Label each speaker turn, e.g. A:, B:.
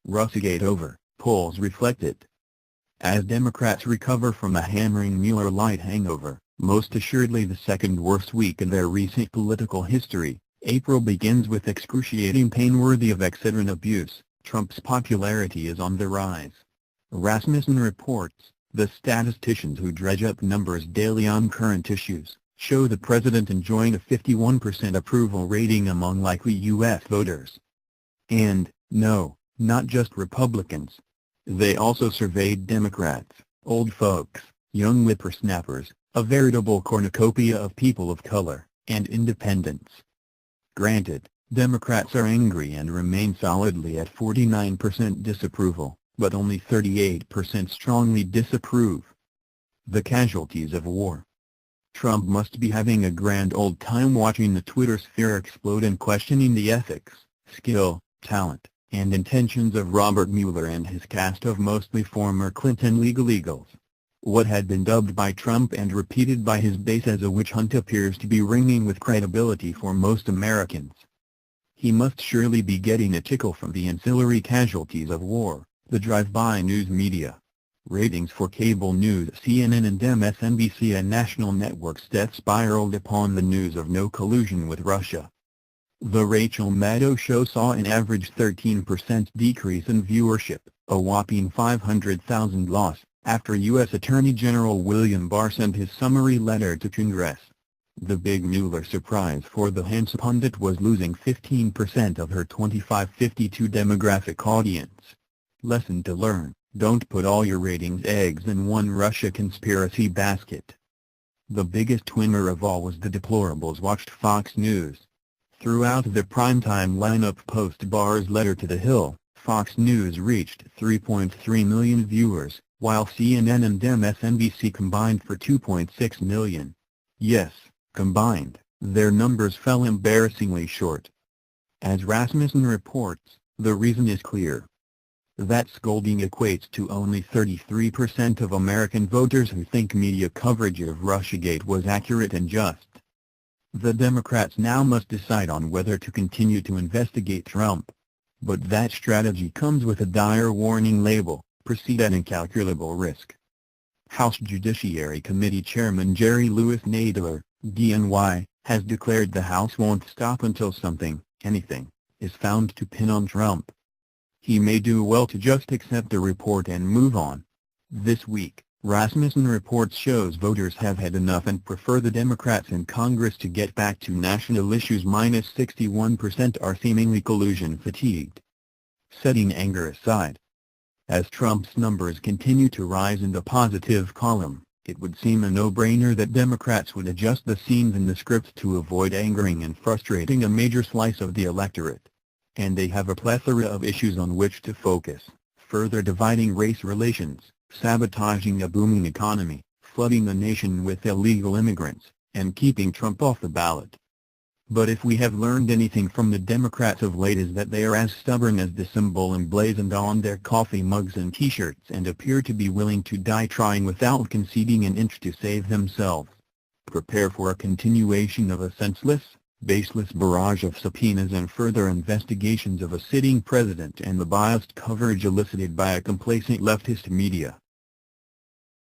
A: Russigate over, polls reflect it. As Democrats recover from a hammering Mueller-light hangover, most assuredly the second worst week in their recent political history, April begins with excruciating pain worthy of Excedrin abuse. Trump's popularity is on the rise. Rasmussen reports, the statisticians who dredge up numbers daily on current issues, show the president enjoying a 51% approval rating among likely U.S. voters. And, no, not just Republicans. They also surveyed Democrats, old folks, young whippersnappers, a veritable cornucopia of people of color, and independents. Granted, Democrats are angry and remain solidly at 49% disapproval, but only 38% strongly disapprove. The casualties of war. Trump must be having a grand old time watching the Twitter sphere explode and questioning the ethics, skill, talent, and intentions of Robert Mueller and his cast of mostly former Clinton legal eagles. What had been dubbed by Trump and repeated by his base as a witch hunt appears to be ringing with credibility for most Americans. He must surely be getting a tickle from the ancillary casualties of war, the drive-by news media. Ratings for cable news CNN and MSNBC and national networks death spiraled upon the news of no collusion with Russia. The Rachel Maddow show saw an average 13% decrease in viewership, a whopping 500,000 loss, after U.S. Attorney General William Barr sent his summary letter to Congress. The big Mueller surprise for the Hans pundit was losing 15% of her 25-52 demographic audience. Lesson to learn: don't put all your ratings eggs in one Russia conspiracy basket. The biggest winner of all was the deplorables watched Fox News. Throughout the primetime lineup post Barr's letter to the Hill, Fox News reached 3.3 million viewers, while CNN and MSNBC combined for 2.6 million. Yes, combined, their numbers fell embarrassingly short. As Rasmussen reports, the reason is clear. That scolding equates to only 33% of American voters who think media coverage of Russiagate was accurate and just. The Democrats now must decide on whether to continue to investigate Trump. But that strategy comes with a dire warning label: proceed at incalculable risk. House Judiciary Committee Chairman Jerry Lewis Nadler, DNY, has declared the House won't stop until something, anything, is found to pin on Trump. He may do well to just accept the report and move on. This week, Rasmussen reports shows voters have had enough and prefer the Democrats in Congress to get back to national issues. -61% are seemingly collusion fatigued. Setting anger aside, as Trump's numbers continue to rise in the positive column, it would seem a no-brainer that Democrats would adjust the scenes in the script to avoid angering and frustrating a major slice of the electorate. And they have a plethora of issues on which to focus: further dividing race relations, sabotaging a booming economy, flooding the nation with illegal immigrants, and keeping Trump off the ballot. But if we have learned anything from the Democrats of late is that they are as stubborn as the symbol emblazoned on their coffee mugs and t-shirts and appear to be willing to die trying without conceding an inch to save themselves. Prepare for a continuation of a senseless, baseless barrage of subpoenas and further investigations of a sitting president and the biased coverage elicited by a complacent leftist media.